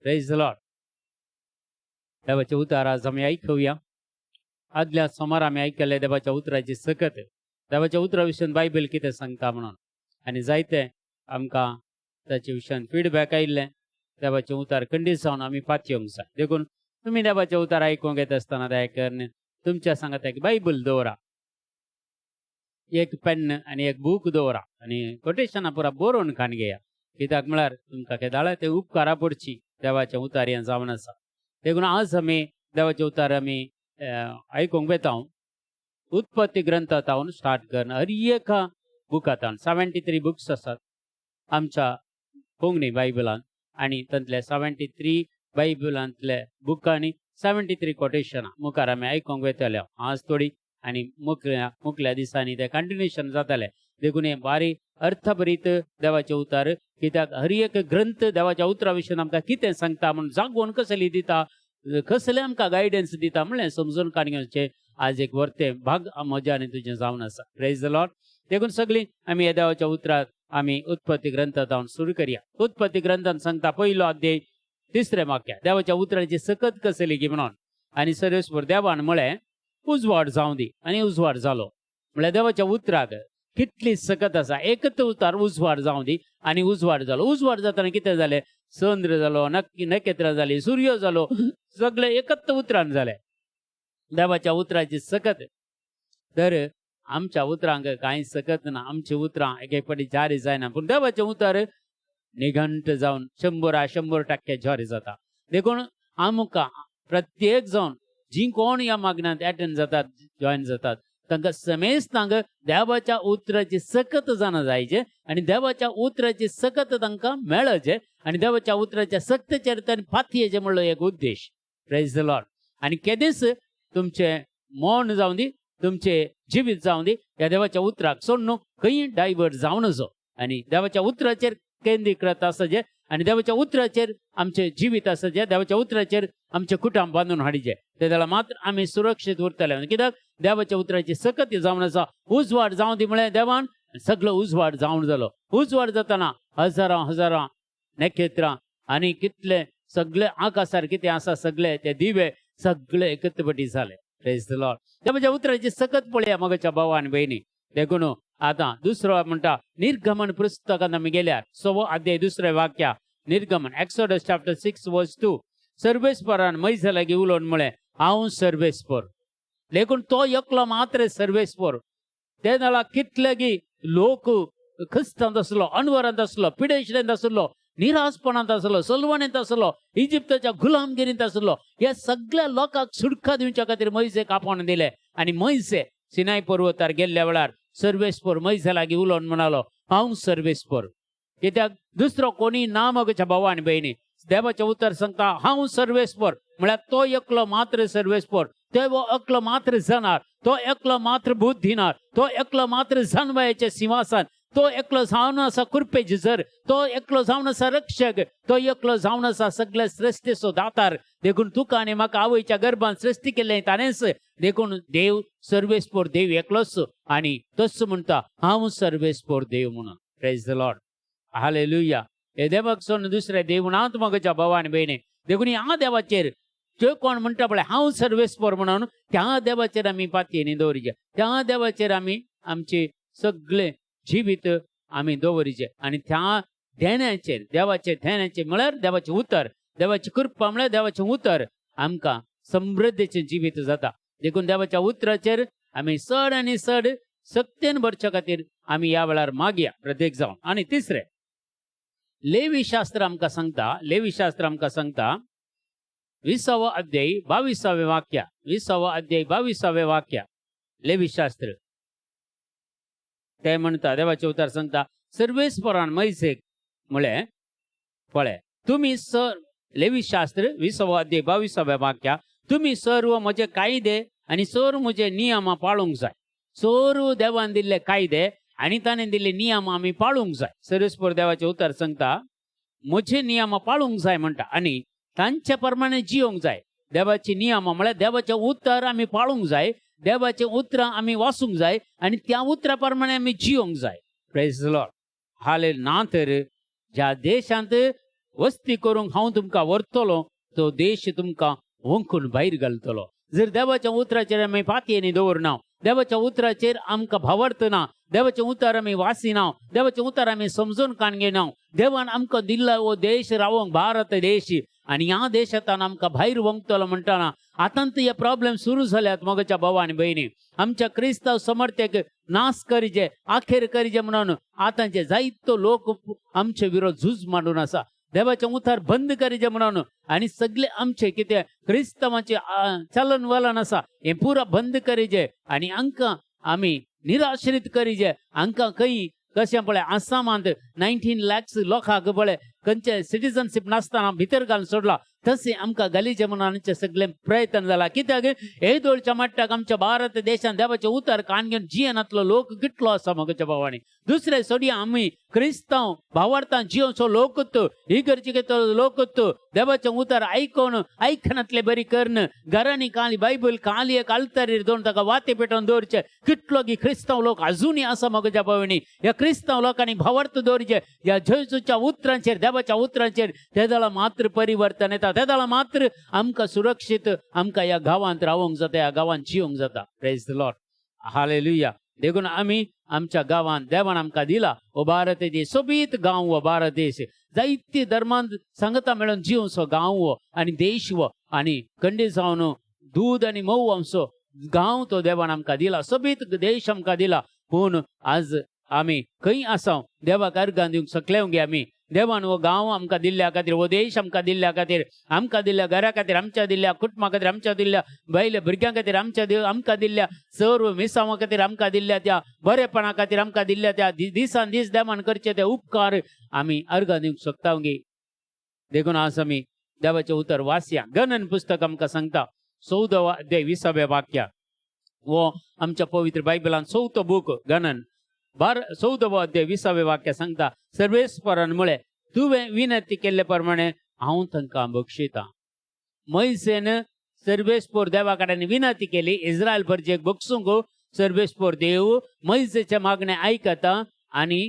Praise the Lord. देवाचे उतार आज आम्ही ऐकूया. आदल्या सोमार आम्ही ऐकले देवाच्या उतराची सकत. देवाच्या उतराविशयी बायबल कितें सांगता म्हणून आनी जायते आमकां ताचे विशयी फीडबॅक आयिल्ले. देवाचे उतार खंडीत जावन आमी पातयेवंक जाय. देखून तुमी देवाचे उतार आयकूंक येता आसतना दयाकरून तुमच्या सांगात एक बायबल दवरा, एक पेन आनी एक बूक दवरा आनी कोटेशनां पुरा बरोवन खाण घेया. कित्याक म्हळ्यार तुमकां केदाळे ते उपकारा पडची देवाचे उतार हें जावन आसा. देखून आज आमी देवाचे उतार आमी आयकूंक वेता. उत्पत्ती ग्रंथांत स्टार्ट करना हर एका बुकांत 73 बुक्स आसात आमच्या कोंकणी बायबलान आनी तांतले 73 बायबलांतले बुकांनी 73 कोटेशनां मुखार आमी आयकूंक वेतले आज थोडी आनी मुखल्या दिसांनी ते कंटिन्युएशन जातले. देखून हे बारी अर्थभरीत देवाचे उतार. कित्याक हर एक ग्रंथ देवाच्या उतरा विशयी आमकां कितें सांगता म्हूण जागोवन कसली दिता, कसले आमकां गायडन्स दिता म्हणलें समजून काडचें आज एक वर्ते भाग म्हज्या आनी तुजें जावन आसा. Praise the Lord. देखून सगळीं आमी ह्या देवाच्या उतरांत आमी उत्पत्ती ग्रंथांत सुरू करया. उत्पत्ती ग्रंथांत सांगता पयलो अध्याय 3 वाक्य देवाच्या उतराची सकत कसली की म्हणून. आनी सर्वेस्वर देवान म्हळें उजवाड जावं दी आनी उजवाड जालो. म्हळ्यार देवाच्या उतराक कितली सकत आसा. एकच उतार उजवाड जावं दी आनी उजवाड जालो. उजवाड जातना कितें जालें, चंद्र जालो, नखेत्रां जाली, सूर्य जालो, सगळे एकच उतरान जाले. देवाच्या उतराची सकत. तर आमच्या उतरांक कांय सकत ना. आमची उतरां एक फावटी जारी जायना. पूण देवाचें उतर निघंट जावन 100% जारी जाता. देखून आमकां प्रत्येक जावन जी कोण ह्या मागण्यांत एटेंड जातात, जॉयन जातात, तांकां समेस्तांक देवाच्या उतराची सकत जाणा जायचे आनी देवाच्या उतराची सकत तांकां मेळचे आनी देवाच्या उतराच्या सक्तीचेर तांणी पातयेचें म्हणलो एक उद्देश. Praise the Lord. आनी केदेंच तुमचें मौन जावं दी, तुमचें जिवीत जावं दी, ह्या देवाच्या उतराक सोडून खंय डायवर्ट जावं नजो आनी देवाच्या उतराचेर केंद्रीकृत आसचे आनी देवाच्या उतराचेर आमचें जिवीत आसचें, देवाच्या उतराचेर आमचें कुटुंब बांदून हाडचें. ते जाल्यार मात्र आमी सुरक्षीत उरतले. कित्याक देवाच्या उतराची सकत जावन आसा. उजवाड जावं दी म्हळ्यार देवान सगळो उजवाड जावन जालो. उजवाड जातना हजारां नखेत्रां आनी कितले सगळे आकाशार कितें आसा सगळे ते दिवे सगळे एकत्रपटी जाले. Praise the Lord. देवाच्या उतराची सकत पळया मोगाच्या भावा आनी भयणी. देखून आतां दुसरो म्हणटा निर्गमन पुस्तकांत आमी गेल्यार 6 अध्याय 2 वाक्य. निर्गमन एक्सोडस चॅप्टर 6 वर्स 2. सर्वेस्परान मैसा लागीं उलोवन म्हळें हांव सर्वेस्पर. देखून तो एकलो मात्र सर्वेस्पर. ते नाल्यार कितलेगी लोक खस्तांत आसलो, अनवरांत आसलो, पिडेशेंत आसलो, निराशपणांत आसलो, सलवणेंत आसलो, इजिप्ताच्या गुलामगिरींत आसलो. ह्या सगळ्या लोकांक सुटका दिवच्या खातीर मैसेक आपोवन दिलें. आनी मैसे सिनाय पर्वतार गेल्ल्या वेळार सर्वेस्पर मैसा लागीं उलोवन म्हणालो हांव सर्वेस्पर. कित्याक दुसरो कोणी ना मोगाच्या भावा आनी भयणी. देवाचें उतर सांगता हांव सर्वेस्पर म्हळ्यार तो एकलो मात्र सर्वेस्पर. तो एकलो मात्र जाणार, तो एकलो मात्र भूत दिनार, तो एकलो मात्र जानवायेचें सिंहासन, तो एकलो जावन आसा कृपेची झर, तो एकलो जावन आसा रक्षक, तो एकलो जावन आसा सगळे सृश्टीचो दातार. देखून तुका आनी म्हाका आवयच्या गर्भांत सृश्टी केल्लें ताणेंच. देखून देव सर्वेस्पर देव एकलोच आनी तोच म्हणटा हांव सर्वेस्पर देव म्हणून. Praise the lord. हालेलुया. हे देवाक सोडून दुसरे देव नात मोगाच्या भावा आनी भयणी. देखून ह्या देवाचेर जे कोण म्हणटा पळय हांव सर्वेस्पर म्हणून त्या देवाचेर आमी पातयेनी दवरचे. त्या देवाचेर आमी आमचे सगळे जिवीत आमी दवरचे आनी त्या धेण्याचेर देवाचे धेण्याचेर म्हळ्यार देवाचें उतर, देवाची कृपा म्हळ्यार देवाचें उतर आमकां समृद्धीचें जिवीत जाता. देखून देवाच्या उतराचेर आमी चड आनी चड सक्तीन भरच्या खातीर आमी ह्या वेळार मागया प्रत्येक जावन. आनी तिसरें लेवी शास्त्र आमकां सांगता, लेवी शास्त्र आमकां सांगता 20 अध्याय 22 वाक्य. 20 अध्याय 22 वाक्य लेवी शास्त्र. ते म्हणटा देवाचे उतर सांगता सर्वेस्परान मैसेक म्हळें पळय तुमी लेवी शास्त्र 20 अध्याय 22 वाक्य. तुमी सर्व म्हजे कायदे आनी सर्व म्हजे नियम पाळूंक जाय. सर्व देवान दिल्ले कायदे आनी ताणें दिल्ले नियम आमी पाळूंक जाय. सर्वेस्पर देवाचे उतर सांगता म्हजे नियम पाळूंक जाय म्हणटा आनी तांचे प्रमाणे जियोंक जाय. देवाचे नियम म्हळ्यार देवाचें उतर आमी पाळूंक जाय, देवाचें उतरां आमी वाचूंक जाय आनी त्या उतरा प्रमाणे आमी जियोंक जाय. Praise the lord. हालेलुया. ना तर ज्या देशांत वस्ती करूंक हांव तुमकां व्हरतलो, तो देश तुमकां वंकून भायर घालतलो. जर देवाच्या उतराचेर आमी पातयेनी दवरना, देवाच्या उतराचेर आमकां भावार्थना, देवाचें उतर आमी वासिना, देवाचें उतर आमी समजून काणगेना, देवान आमकां दिल्लो हो देश रावोंक भारत देश, आनी ह्या देशांतल्यान आमकां भायर वंकतलो म्हणटाना आतांत हे प्रॉब्लेम सुरू जाल्यात. मोगाच्या भावा आनी भयणी, आमच्या क्रिस्तांव समर्थ्याक नाश करीचे, आखेर करीचे म्हणून आतांचे जायतो लोक आमचे विरोध झूज मांडून आसा. देवाचें उतार बंद करीचे म्हणून आनी सगळे आमचे कितें क्रिस्तांवांचे चलन वलन आसा हें पुरा बंद करीचे आनी हांकां आमी निराश्रीत करीचे. हांकां खंय कशें पळय आसामांत 19 lakhs लोकांक पळय खंयचे सिटीजनशीप नासतना भितर घालून सोडला, तशें आमकां घालीचें म्हणून आमचे सगळे प्रयत्न जाला. कित्याक हे दोळच्या मट्टाक आमच्या भारत देशांत देवाचें उतर काणगेन जियेनातलो लोक कितलो आसा मोगाच्या भावांनी. दुसरे सोडया आमी क्रिस्तांव भावार्थान जियोचो लोकूच, इगर्जेचो लोकूच देवाचें उतर आयकोन आयकनातले बरी करन, घरांनी काली बायबल काली एक आल्तारीर दवरून ताका वाते पेटोवन दवरचे. कितलो की क्रिस्तांव लोक अजुनूय आसा मोगाच्या भावांनी. ह्या क्रिस्तांव लोकांनी भावार्थ दवरचे. ह्या जेजूच्या उतरांचेर, देवाच्या उतरांचेर ते जाल्यार मात्र परिवर्तन येता. ते जाल्यार मात्र आमकां सुरक्षीत आमकां ह्या गांवांत रावोंक जाता, ह्या गांवांत जियोंक जाता. Praise the lord, hallelujah. देखून आमी आमच्या गांवांत देवान आमकां दिला हो भारत देश, सोबीत गांव हो भारत देश. जायती धर्मांत संगता मेळून जिवोसो गांव हो आनी देश हो, आनी खंडीत जावन दूध आनी मोव आमचो गांव तो देवान आमकां दिला, सोबीत देश आमकां दिला. पूण आज आमी खंय आसा देवाक अर्गां दिवंक शकले गे आमी. देवान हो गांव आमकां दिल्ल्या खातीर, हो देश आमकां दिल्ल्या खातीर, आमकां दिल्ल्या घरा खातीर, आमच्या दिल्ल्या कुटुंबा खातीर, आमच्या दिल्ल्या बायल्या भुरग्यां खातीर, आमकां दिल्ल्या सर्व मिसावां खातीर, आमकां दिल्ल्या त्या बरेपणा खातीर, आमकां दिल्ल्या त्या दिसान दीस देवान करचे ते उपकार आमी अर्गां दिवंक शकता गे. देखून आज आमी देवाचें उतर वाचया. गणन पुस्तक आमकां सांगता 14 अध्याय 20 वाक्य. वो आमच्या पवित्र बायबलान 4थो बूक गणन 14 अध्याय 20 वाक्य सांगता, सर्वेस्परान म्हळें तुवें विनंती केल्ले प्रमाणे हांव तांकां बक्षितां. मोइसेन सर्वेस्पर देवा कडेन विनंती केली, इस्रायल प्रजेक बक्षूंक. सर्वेस्पर देव मोइसेचे मागणे आयकता आनी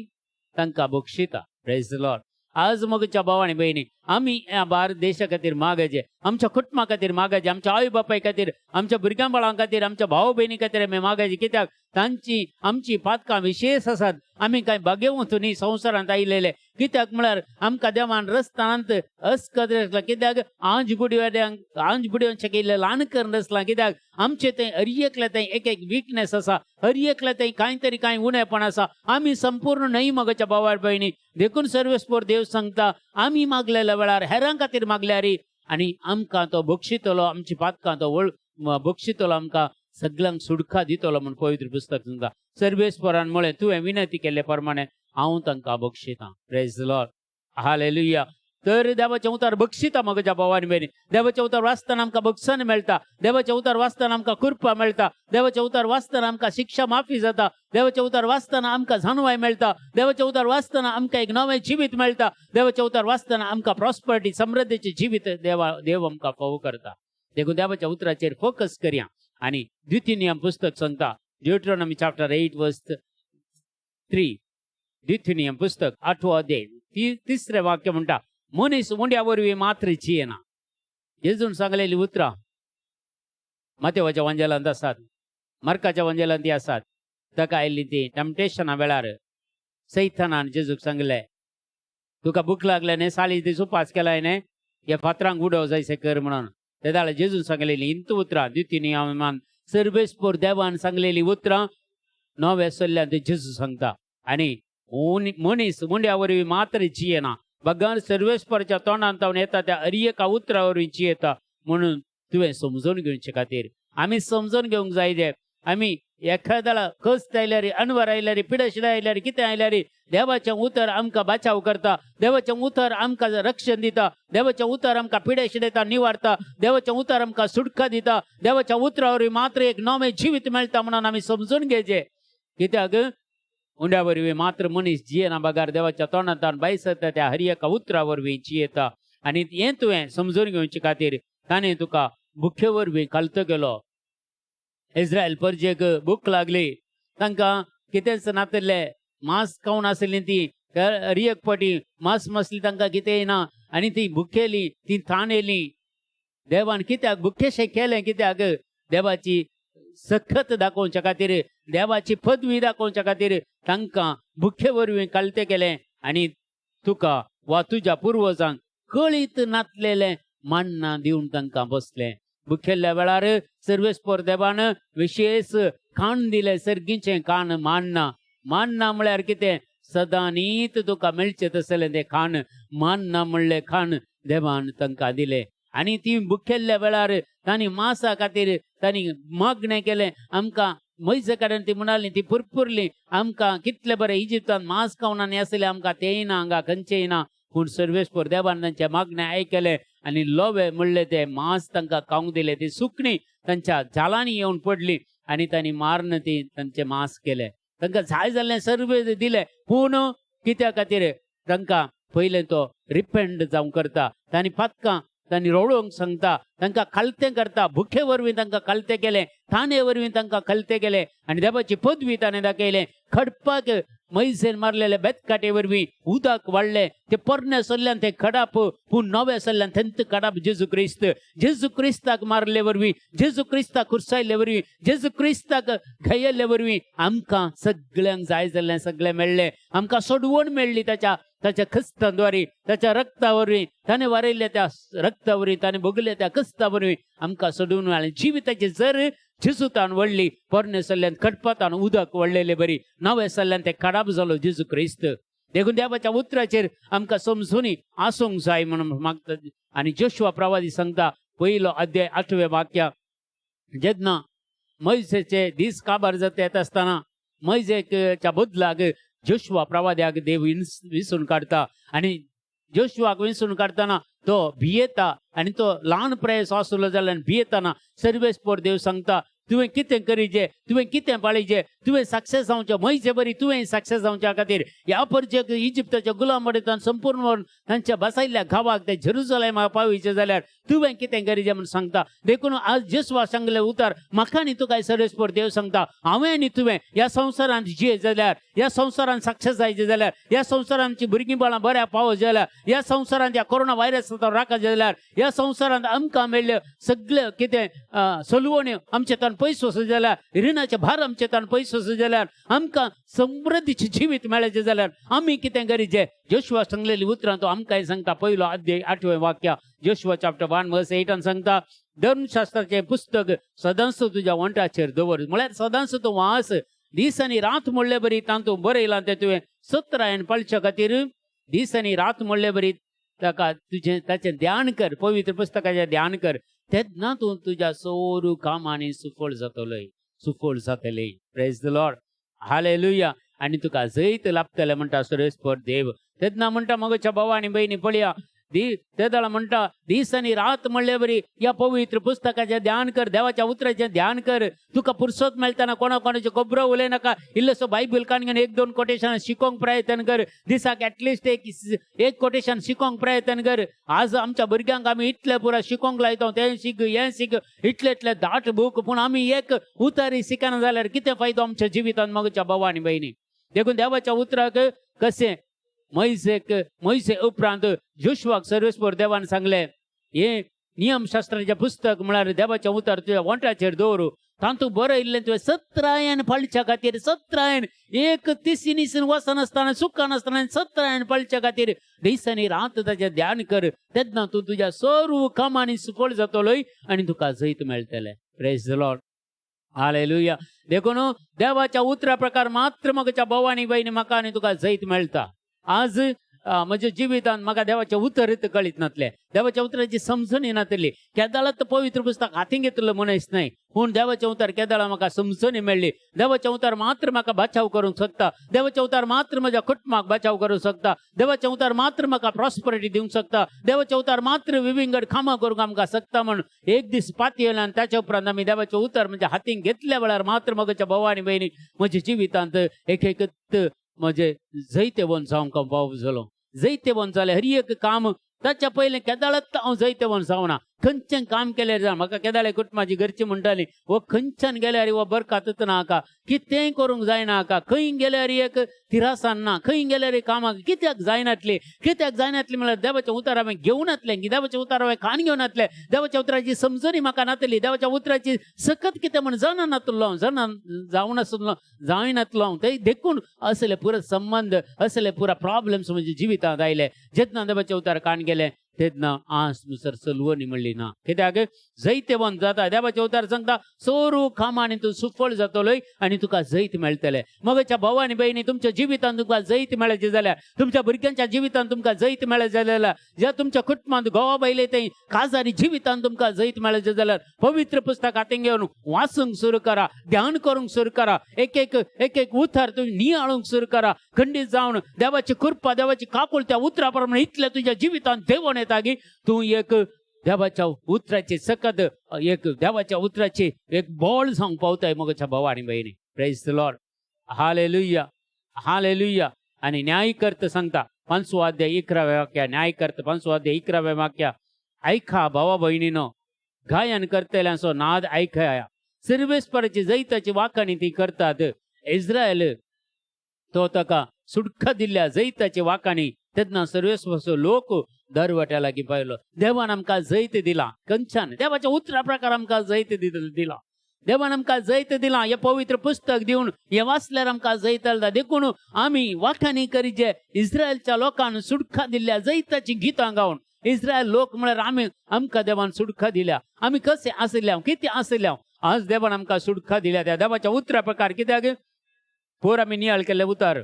तांकां बक्षिता. Praise the Lord. आज मोगच्या भावांनी भयणी, आमी ह्या भारत देशा खातीर मागचे, आमच्या कुटुंबा खातीर मागचे, आमच्या आई बापाय खातीर, आमच्या भुरग्यां बाळां खातीर, आमच्या भाव भयणी खातीर आमी मागचे. कित्याक तांची आमची पातकां विशेष आसात. आमी कांय बागेवंत न्ही संवसारांत आयिल्ले. कित्याक म्हळ्यार आमकां देवान रस्तांत अस्कद रचला. कित्याक आंज बुडयोवंचे केल्ले ल्हान करून रचला. कित्याक आमचे थंय हर एकले थंय एक एक विकनेस आसा, हर एकले थंय कांय तरी कांय उणेपण आसा. आमी संपूर्ण न्हय मोगाच्या भावार भयणी. देखून सर्वेस्पर देव सांगता आमी मागलेल्या वेळार हेरां खातीर मागल्यार आनी आमकां तो बक्षितलो, आमची पातकां तो बक्षितलो, आमकां सगळ्यांक सुडका दितलो म्हूण पवित्र पुस्तक सांगता. सर्वेस्परान म्हळें तुवें विनंती केल्ले प्रमाणे हांव तांकां बक्षितां. Praise the lord, hallelujah. तर देवाचें उतर बक्षिता मोगाच्या भावांनी भयणी. देवाचें उतर वाचतना आमकां बक्षण मेळटा, देवाचें उतर वाचतना आमकां कृपा मेळटा, देवाचें उतर वाचतना आमकां शिक्षा माफी जाता, देवाचें उतर वाचतना आमकां जाणवाय मेळटा, देवाचें उतर वाचतना आमकां एक नवें जिवीत मेळटा, देवाचें उतर वाचतना आमकां प्रॉस्परिटी समृद्धीचें जिवीत देव आमकां फावो करता. देखून देवाच्या उतराचेर फोकस करया. आनी द्वितीय नियम पुस्तक सांगता, ड्यूटरॉनॉमी चॅप्टर 8 वर्स 3. द्वितीय नियम पुस्तक 8वो अध्याय 3रे वाक्य म्हणटा, मनीस मुंड्या वरवीं मात्र जियेना. जेजून सांगलेली उतरां मत्तेवाच्या वंजेलांत आसात, मार्काच्या वंजेलांत ती आसात. ताका आयिल्ली ती टॅम्पटेशना वेळार सैतानान जेजूक सांगलें, तुका भूक लागल्या न्ही, साली ती उपास केलाय न्ही, ह्या फातरांक उडोव जायसे कर म्हणून. ते जाल्यार जेजून सांगलेली इंत उतरां द्वितीय नियमान सर्वेस्पर देवान सांगलेली उतरां नव्या सल्ल्यान ते जेजू सांगता. आनी मनीस मुंड्या वरवीं मात्र जियेना. भगवान सर्वेस्परच्या तोंडांत येता त्या हर एका उतरा वरवीं जियेता म्हणून तुवें समजून घेवचे खातीर आमी समजून घेवंक जाय. जे आमी एखाद्याला कस्ट आयल्यार, अनवर आयल्यार, पिडशिडां आयल्यार, कितें आयल्यार देवाचें उतर आमकां बचाव करता, देवाचें उतर आमकां रक्षण दिता, देवाचें उतर आमकां पिडशिडेता निवारता, देवाचें उतर आमकां सुटका दिता, देवाच्या उतरा वरवीं मात्र एक नवें जिवीत मेळटा म्हणून आमी समजून घेवचें. कित्याक उंड्या वरवीं मात्र मनीस जियेना. बगार देवाच्या तोंडांतल्यान भायर सरता त्या हर एका उतरा वरवीं जियेता. आनी हें तुवें समजून घेवचे खातीर ताणें तुका भुखे वरवीं कालतो केलो. इस्रायल परजेक भूक लागली, तांकां कितेंच नातरलें, मांस खावन आसलीं ती हर एक पाटी मांस मसली तांकां कितेंय ना. आनी ती भुकेली ती ताणेली देवान कित्याक भुकेशें केलें कित्याक देवाची सखत दाखोवच्या खातीर देवाची पदवी दाखोवच्या खातीर तांकां भुके वरवीं कळते केलें आनी तुका वा तुज्या पुर्वजांक कळीत नातलेलें मान्ना दिवन तांकां बसलें भुकेल्ल्या वेळार सर्वेस्पर देवान विशेष खाण दिलें सर्गीचें खाण मान्ना मान्ना म्हळ्यार कितें सदां नीत तुका मेळचें तसलें तें खाण मान्ना म्हणलें खाण देवान तांकां दिलें आनी ती भुकेल्ल्या वेळार तांणी मांसा खातीर तांणी मागणें केलें आमकां मैजे कडेन ती म्हणाली ती पुरपुरली आमकां कितले बरें इजिप्तान मांस खावन आनी आसलें आमकां तेंय ना हांगा खंयचेंय ना पूण सर्वेस्पर देवान तांचें मागणें आयकलें आनी लोवे म्हणलें तें मांस तांकां खावंक दिलें ती सुकणीं तांच्या जालांनी येवन पडली आनी तांणी मारून ती तांचें मांस केलें तांकां जाय जाल्लें सर्व दिलें पूण कित्या खातीर तांकां पयलें तो रिपेंट जावंक करता तांणी पातकां तांणी रडोवंक सांगता तांकां कळतें करता भुके वरवीं तांकां कळतें केलें ताणे वरवीं तांकां कळतें केलें आनी देवाची पदवी ताणें दाखयलें खडपाक मैसेन मारलेले बेतकाटे वरवीं उदक वाडलें ते पोरणे सरल्यान ते खडप पूण नवे सरल्यान थंत खडप जेजू क्रिस्ताक मारले वरवीं जेजू क्रिस्ताक कुर्सायले वरवीं जेजू क्रिस्ताक घायल्ले वरवीं आमकां सगळ्यांक जाय जाल्लें सगळें मेळ्ळें आमकां सोडवण मेळ्ळी ताच्या खस्तांद्वारे ताच्या रक्ता वरवीं ताणें वारयल्ल्या त्या रक्ता वरवीं ताणें भोगल्या त्या कस्ता वरवीं आमकां सोडवून मेळ्ळें जिविताची जर जेजूतान व्हडली पोरणे सरल्यान खडपातान उदक व्हडलेले बरी नवे सरल्यान ते खडाप जालो जेजू क्रिस्त देखून देवाच्या उतराचेर आमकां समजुनी आसूंक जाय म्हणून मागता आनी जोशुआ प्रवादी सांगता पयलो अध्याय 8वें वाक्य जेन्ना मैसेचे दीस काबार जाता येता आसतना मैसेच्या बदलाक जोशुआ प्रवाद्याक देव विसरून काडता आनी जोशुआक विसरून काडतना तो भियेता आनी तो ल्हान प्रेस आसलो जाल्यार भियेतना सर्वेस्पर देव सांगता तुवें कितें करीचें तुवें कितें पाळीचें तुवें सक्सेस जावचें मैसे बरी तुवें सक्सेस जावच्या खातीर ह्या परचेक इजिप्ताच्या गुलाम वडयतान संपूर्ण व्हरून तांच्या बसयल्ल्या गांवाक ते जेरुसलेमाक पावयचें जाल्यार तुवें कितें करीचें म्हूण सांगता देखून आज जोशुआ सांगलें उतर म्हाका न्ही तुका सर्वेस्पर देव सांगता हांवें न्ही तुवें ह्या संवसारांत जिये जाल्यार ह्या संवसारांत सक्सेस जायचें जाल्यार ह्या संवसारांत आमचीं भुरगीं बाळां बऱ्या पावोवंक जाल्यार ह्या संवसारांत ह्या कोरोना व्हायरसांतल्यान राखत जाल्यार ह्या संवसारांत आमकां मेळ्ळ्यो सगळ्यो कितें सलवण्यो आमचे तान पयसो वचत जाल्यार रिणाचे भार आमचे तान पयसो वचत जाल्यार आमकां समृद्धीचें जिवीत मेळचें जाल्यार आमी कितें करीचें जोशुआ सांगलेली उतरां तो आमकांय सांगता पयलो अध्याय 8वें वाक्य जोशुआ चॅप्टर 1 वर्स 8 सांगता धर्मशास्त्राचें पुस्तक सदांच तुज्या वंटाचेर दवर म्हळ्यार सदांच तूं वाच दीस आनी रात म्हणले बरी तातूंत बरयलां तें तुवें सत्रायन पळच्या खातीर दीस आनी रात म्हणले बरी ताका तुजें ताचें ध्यान कर पवित्र पुस्तकाचें ध्यान कर तेन्ना तूं तुज्या सोरू कामांनी सुफळ जातलें प्रेज द लॉर्ड हालेलुया आनी तुका जैत लाभतलें म्हणटा सर्वेस्पर देव तेन्ना म्हणटा मगच्या भावा आनी भयणी पळया ते दळा म्हणटा दीस आनी रात म्हणले बरी ह्या पवित्र पुस्तकाचें ध्यान कर देवाच्या उतराचें ध्यान कर तुका फुरसत मेळटना कोणाचे खबरो उलय नाका इल्लोसो बायबल काणयेन 1-2 कोटेशन शिकोवंक प्रयत्न कर दिसाक एटलिस्ट एक कोटेशन शिकोवंक प्रयत्न कर आज आमच्या भुरग्यांक आमी इतले पुरा शिकोवंक लायता तें शिक हें शिक इतले दाट बूक पूण आमी एक उतारी शिकना जाल्यार कितें फायदो आमच्या जिवितांत मगच्या भावा आनी भयणी देखून देवाच्या उतराक कशें मैसे उपरांत जोशुआक सर्वेस्पर देवान सांगलें हे नियमशास्त्राचें पुस्तक म्हळ्यार देवाचें उतर तुज्या वंटाचेर दवर तातूंत बरयल्लें तुवें सत्रायन पळच्या खातीर सत्रायन एक तिसीनीसून वचनासतना सुखानासतना सत्रायन पळच्या खातीर दीस आनी रात ताचें ध्यान कर तेन्ना तूं तुज्या सर्व कामांनी सफळ जातलोय आनी तुका जैत मेळटलें प्रेज द लॉर्ड हालेलुया देखून देवाच्या उतरा प्रकार मात्र मगच्या भवानी बहिणी म्हाका आनी तुका जैत मेळटा आज म्हज्या जिवितांत म्हाका देवाचें उतर कळीत नातलें देवाच्या उतराची समजून येनातली केदाळांत पवित्र पुस्तक हातीन घेतलो मनीस न्हय पूण देवाचें उतर केदाळां म्हाका समजून मेळ्ळी देवाचें उतर मात्र म्हाका बचाव करूंक शकता देवाचें उतर मात्र म्हज्या कुटुंबाक बचाव करूंक शकता देवाचें उतर मात्र म्हाका प्रॉस्परिटी दिवंक शकता देवाचें उतर मात्र विविंगड कामां करूंक आमकां शकता म्हूण एक दीस पाती येयला आनी ताच्या उपरांत आमी देवाचें उतर म्हणजे हातीन घेतल्या वेळार मात्र म्हज्या भवा आनी भयणी म्हज्या जिवितांत एक म्हजे जैतेवन जावंक भाव जालो जैतेवन जालें हर एक काम ताच्या पयलें केदाळांत हांव जैतेवन जावना खंयच्यान काम केल्यार जाय. म्हाका केदाळे कुटुंबाची घरची म्हणटाली वो खंयच्यान गेल्यार वो बरकातच ना हाका, कितेंय करूंक जायना हाका, खंय गेल्यार एक तिरासान ना, खंय गेल्यार कामाक कित्याक जायनातली म्हळ्यार देवाच्या उतार हांवें घेवन येतलें की देवाच्या उतार हांवें कान घेवन येतलें, देवाच्या उतराची समजणी म्हाका नातली, देवाच्या उतराची सकत कितें म्हण जावं नासलो जावं नातलो ते देखून असले पुरो संबंध असले पुरा प्रॉब्लेम्स म्हणजे जिवितांत आयले. जेन्ना देवाचे उतार कान गेले तेन्ना आस मुसर चलवणी म्हणली ना. कित्याक जैत बंद जाता. देवाचे उतार सांगता सोरू खामा आनी तूं सुफळ जातलोय आनी तुका जैत मेळटलें. मगच्या भाव आनी भयणी तुमच्या जिवितांत तुमकां जैत मेळचें जाल्यार, तुमच्या भुरग्यांच्या जिवितांत तुमकां जैत मेळचें जाल्यार, ज्या तुमच्या कुटुंबांत घोवा बायले ते काजारी जिवितांत तुमकां जैत मेळचें जाल्यार पवित्र पुस्तक हातीन घेवन वाचूंक सुरू करा, ध्यान करूंक सुरू करा, एक एक उतार तुम्ही नियाळूंक सुरू करा. खंडीत जावन देवाची कृपा देवाची काकूळ त्या उतरा प्रमाणे इतल्या तुझ्या जिवितांत देवण येता की तूं एक देवाच्या उतराचे सकत एक देवाच्या उतराचे एक बॉल जावंक पावताय. मगच्या भाव आनी भयणी praise the lord. Hallelujah hallelujah. आणि न्यायकर्ता सांगता 5 अध्याय 11 वाक्य, न्यायकर्ता 5 अध्याय 11 वाक्य, ऐका भावा भयणीनो, गायन करतल्यांचो नाद ऐकया, सर्वेस्पराची जैताची वाखाणी ती करतात. इस्रायल तो ताका सुटका दिल्ल्या जैताची वाखाणी तेन्ना सर्वेस्पराचो लोक दरवट्या लागीं पावलो. देवान आमकां जैत दिला. खंयच्यान देवाच्या उतरा प्रकार आमकां जैत दिला. देवान आमकां जैत दिला. हे पवित्र पुस्तक दिवन हे वाचल्यार आमकां जैत जाता. देखून आमी वाखाणी करीचे इस्रायलच्या लोकांन सुटका दिल्ल्या जैताची गितां गावन. इस्रायल लोक म्हळ्यार आमकां देवान सुटका दिल्या. आमी कशे आसल्या कितें आसल्या आज देवान आमकां सुटका दिल्या. त्या देवाच्या उतरा प्रकार कित्याक पोर आमी नियाळ केल्ले उतार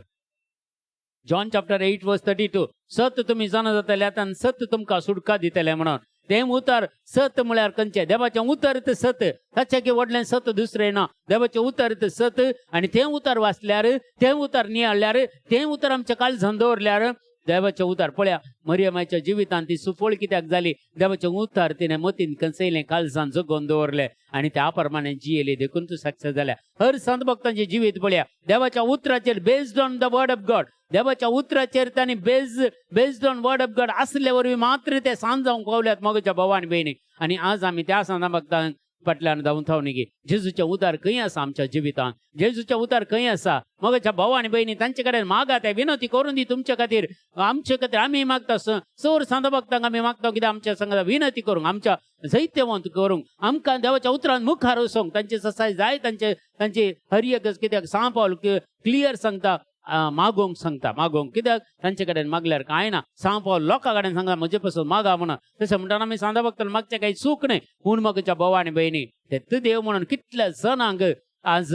जॉन चॅप्टर 8 वर्स 32 सत तुम्ही जाणा जातले आतां सत तुमकां सुटका दितले म्हणून. ते उतार सत म्हळ्यार खंयचे देवाचें उतर ते सत, ताचे व्हडलें सत दुसरें ना. देवाचें उतर ते सत आनी तें उतार वाचल्यार तें उतार नियाळल्यार तें उतार आमच्या काळजांत दवरल्यार देवाचें उतार पळया. मरियमाच्या जिवितांत ती सुफळ कित्याक जाली, देवाचें उतार तिणें मतीन कसयलें काळजांत जगोवन दवरलें आनी त्या प्रमाणे जियेली. देखून तूं सक्सेस जाल्या. हर संत भक्तांचें जिवीत पळया देवाच्या उतराचेर based on the word of God. देवाच्या उतराचेर तांणी based on word of God आसले वरवीं मात्र ते सांज जावंक पावल्यात मगच्या भावान भयणी. आनी आज आमी त्या सांत भक्तांक फाटल्यान धांवन थावनी गे जेजूचे उतार खंय आसा आमच्या जिवितांत, जेजूचे उतार खंय आसा. मगच्या भाव आनी भयणी तांचे कडेन मागा, ते विनंती करून दी तुमचे खातीर आमचे खातीर आमी मागता. सौर सांत भक्तांक आमी मागता कित्याक आमच्या संगत विनंती करूंक आमच्या जैत्यवंत करूंक आमकां देवाच्या उतरान मुखार वचोंक तांचे ससाय जाय. तांचे हर एक कित्याक सांत पावल क्लियर सांगता मागोंक सांगता. मागोंक कित्याक तांचे कडेन मागल्यार कांय ना. सांत पावल लोकां कडेन सांगता म्हजे पासून मागा म्हणून. तशें म्हणटाना आमी सांत भक्तान मागचें काही चूक न्हय. पूण मगच्या भाव आनी भयणी ते देव म्हणून कितल्या जणांक आज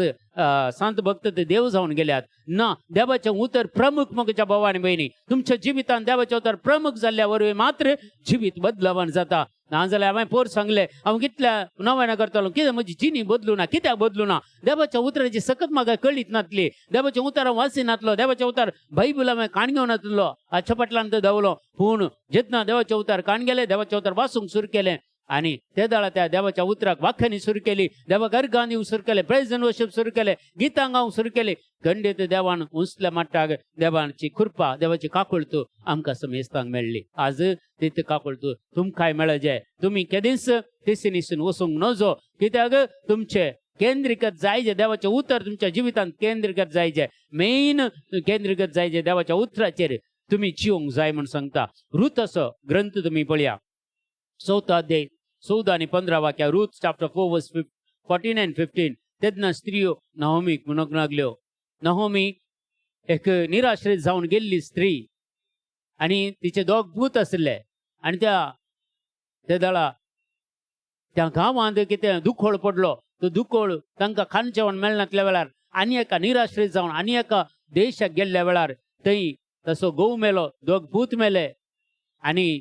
संत भक्त ते देव जावन गेल्यात ना. देवाचें उतर प्रमुख मगच्या भाव आनी भयणी तुमच्या जिवितांत देवाचें उतर प्रमुख जाल्ल्या वरवीं मात्र जिवीत बदलावण जाता. नाजाल्यार हांवें पोर सांगलें हांव कितल्या नव्यान करतलो कितें म्हजी जिणी बदलू ना. कित्याक बदलू ना? देवाच्या उतराची सकत म्हाका कळीत नातली. देवाचें उतार वाचिनातलो. देवाचें उतार बायबल हांवें काण घेवन नातलो. हाच्या फाटल्यान तो धांवलो. पूण जेन्ना देवाचें उतार काण गेलें देवाचें उतार वाचूंक सुरू केलें आनी ते दाळा त्या देवाच्या उतराक वाखाणी सुरू केली. देवा घरगां दिवंक सुरू केलें, प्रेज एंड वर्शीप सुरू केलें, गितां गावंक सुरू केलीं. खंडीत देवान उंचल्या मट्टाक देवाची कृपा देवाची काकूळतो आमकां समेस्तांक मेळ्ळी. आज तिथे काकूळतो तुमकांय मेळजे. तुमी केदींच तिसनीसून वचूंक नजो. कित्याक तुमचे केंद्रीकृत जायचे देवाचें उतर तुमच्या जिवितांत केंद्रीकृत जायचे. मेन केंद्रीकृत जायचे देवाच्या उतराचेर तुमी जिवंक जाय म्हूण सांगता. रुथचो ग्रंथ तुमी पळया 4 अध्याय 14 आनी 15 वाक्या. रूथ चॅप्टर 4 वर्स 14 and 15. तेन्ना स्त्रियो नहोमीक म्हणूंक लागल्यो. नहोमी एक निराश्रीत जावन गेल्ली स्त्री आनी तिचे दोग पूत आसले आनी त्या दाळा त्या गांवांत कितें दुखोळ पडलो. तो दुखोळ तांकां खाण जेवण मेळनातल्या वेळार आनी एका निराश्रीत जावन आनी एका देशाक गेल्ल्या वेळार थंय तसो घोव मेलो, दोग पूत मेले आनी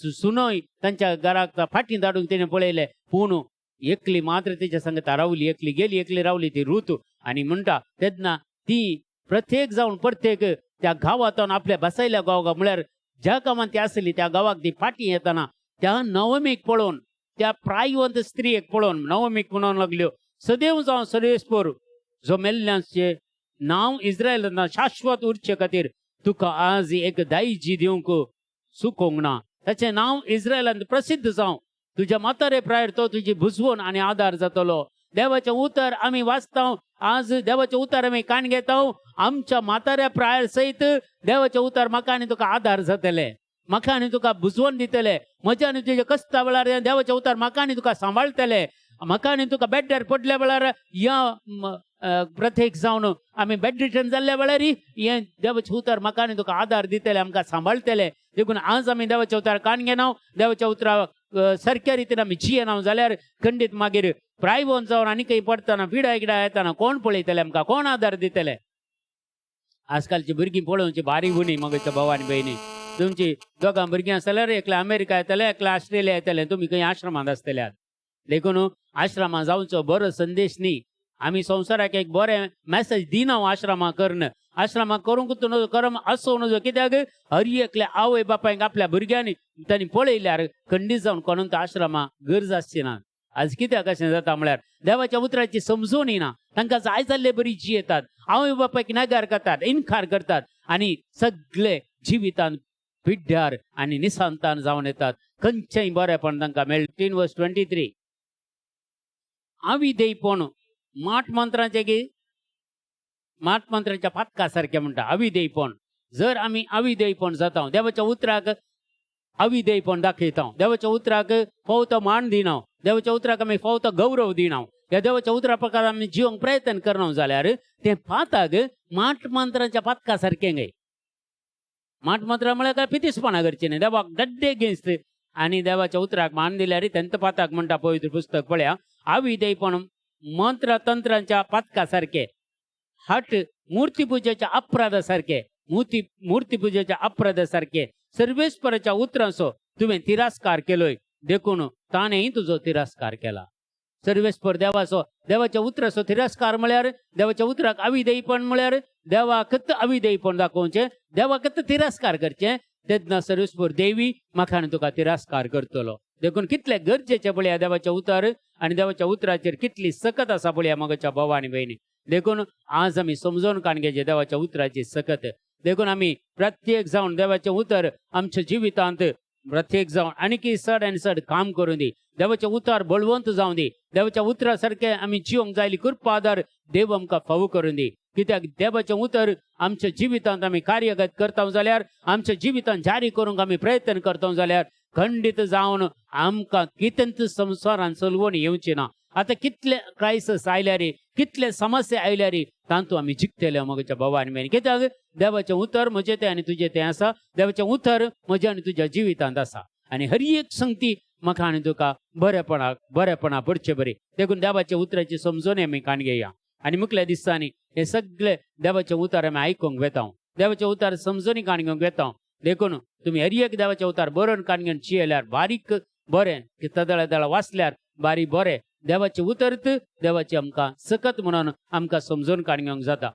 सुनोय तांच्या घराक फाटीं धाडूंक तिणें पळयलें. पूण एकली मात्र तिच्या संगता रावली. एकली गेली एकली रावली ती रूथ. आनी म्हणटा तेन्ना ती प्रत्येक जावन प्रत्येक त्या गांवांतून आपल्या बसयल्या गांवाक म्हळ्यार ज्या गांवांत ती आसली त्या गांवाक ती फाटीं येताना त्या नवमीक पळोवन त्या प्रायवंत स्त्रियेक पळोवन नवमीक म्हणूंक लागल्यो सदैव जावं सर्वेस्पर जो मेल्ल्यांचे नांव इस्रायलांत शाश्वत उरचे खातीर तुका आज एक दायजी दिवंक सुकोवंक ना. ताचें नांव इस्रायलांत प्रसिद्ध जावं तुझ्या म्हातारे प्रायर तो तुझी भुजवण आणि आधार जातलो. देवाचे उतर आम्ही वाचता. आज देवाचे उतर आम्ही कान घेता. आमच्या म्हाताऱ्या प्रायर सहित देवाचे उतर म्हाका आनी तुका आधार जातले, म्हाका आनी तुका भुजवण दितले. म्हज्या आनी तुझ्या कश्टा वेळार देवाचे उतर म्हाका आनी तुका सांबाळतले. म्हाका आनी तुका बेड्डार पडल्या वेळार या प्रत्येक जावन आम्ही बेड रिटर्न जाल्ल्या वेळार हे देवाचे उतर म्हाका आनी तुका आधार दितले, आमकां सांबाळतले. देखून आज आमी देवाचे उतर कान घेना. देवाच्या उतरा सारक्या रितीन आमी जियेना जाल्यार खंडीत मागीर प्रायवोन जावन आनी काही पडटना पिडा एकडा येताना कोण पळयतले, आमकां कोण आधार दितले. आजकालची भुरगीं पळोवची बारी उणी. मगच्या भाव आनी भयणी, तुमची दोगां भुरगीं आसल्यार एकल्या अमेरिका येतले, एकल्या ऑस्ट्रेलिया येतले, तुमी खंय आश्रमांत आसतले. देखून आश्रमांत जावचो बरो संदेश न्ही. आमी संवसाराक एक बरें मॅसेज दिना आश्रमा करून. आश्रमा करूंक करम असो नजो, कित्याक हर एकल्या आवय बापायक आपल्या भुरग्यांनी तांणी पळयल्यार खंडीत जावन कोणून आश्रमा गरज आसची ना. आज कित्याक अशें जाता म्हळ्यार देवाच्या उतराची समजून येना. तांकां जाय जाल्ले बरी जियेतात, आवय बापायक नगार करतात, इन्कार करतात आनी सगळे जिवितांत पिड्ड्यार आनी निसांतान जावन येतात. खंयचेंय बरेपण तांकां मेळना. 13:23 अविधेयपण माट मंत्राच्या पातका सारखे म्हणटा. अविधेयपण, जर आमी अविधेयपण जाता, देवाच्या उतराक अविधेयपण दाखयता, देवाच्या उतराक फावतो मान दिना, देवाच्या उतराक आमी फावतो गौरव दिना, ह्या देवाच्या उतरा प्रकार आमी जिवंक प्रयत्न करना जाल्यार ते पाताक माट मंत्राच्या पातका सारकें गे. माट मंत्र म्हळ्यार काय पितीसपणां करची न्ही, देवाक डड्डे गेस्त आनी देवाच्या उतराक मान दिल्यार तेंत पाताक म्हणटा पवित्र पुस्तक पळया. अविधेयपण मंत्र तंत्रांच्या पातका सारखे, हट मूर्तीपुजेच्या अपराधा सारखे, मूर्तीपुजेच्या अपराधा सारखे, सर्वेस्पराच्या उतरांचो तुवें तिरस्कार केलोय, देखून ताणेंय तुजो तिरस्कार केला. सर्वेस्पर देवाचो, देवाच्या उतराचो तिरस्कार म्हळ्यार देवाच्या उतराक अविधेयपण म्हळ्यार देवाकच अविधेयपण दाखोवचें, देवाकच तिरस्कार करचें. तेन्ना सर्वेस्पर देवी म्हाका आनी तुका तिरस्कार करतलो. देखून कितले गरजेचे पळया देवाचे उतर आणि देवाच्या उतराचेर कितली सकत आसा पळया मगच्या भाव आनी भयणी. देखून आज आमी समजून काणगेचे देवाच्या उतराची सकत. देखून आमी प्रत्येक जावन देवाचे उतर आमच्या जिवितांत प्रत्येक जावन आनीक चड आनी चड काम करून दी. देवाचे उतर बळवंत जावन दी. देवाच्या उतरा सारखे आमी जिवंक जायली कृपा आदार देव आमकां फावो करून दी. कित्याक देवाचें उतर आमच्या जिवितांत आमी कार्यगत करता जाल्यार, आमच्या जिवितांत जारी करूंक आमी प्रयत्न करता जाल्यार खंडीत जावन आमकां कितेंच संवसारांत चलवण येवची ना. आतां कितले क्रायसीस आयल्यार, कितले समस्या आयल्यार तांतू आमी जिखतले मगच्या भाव आनी भयणी. कित्याक देवाचें उतर म्हजें तें आनी तुजें तें आसा. देवाचें उतर म्हज्या आनी तुज्या जिवितांत आसा आनी हर एक संगती म्हाका आनी तुका बरेपणा पडचे बरी. देखून देवाच्या उतराची समजून आमी काण घेया आनी मुखल्या दिसांनी हे सगळे देवाचे उतर आमी आयकूंक वेता, देवाचे उतर समजून काण घेवंक वेता. देखून तुमी हर एक देवाचे उतर बरोवन काण घेवन चियेल्यार बारीक बरें, तदळ वाचल्यार बारी बरें. देवाचे उतरत देवाची आमकां सकत म्हणून आमकां समजून काण घेवंक जाता.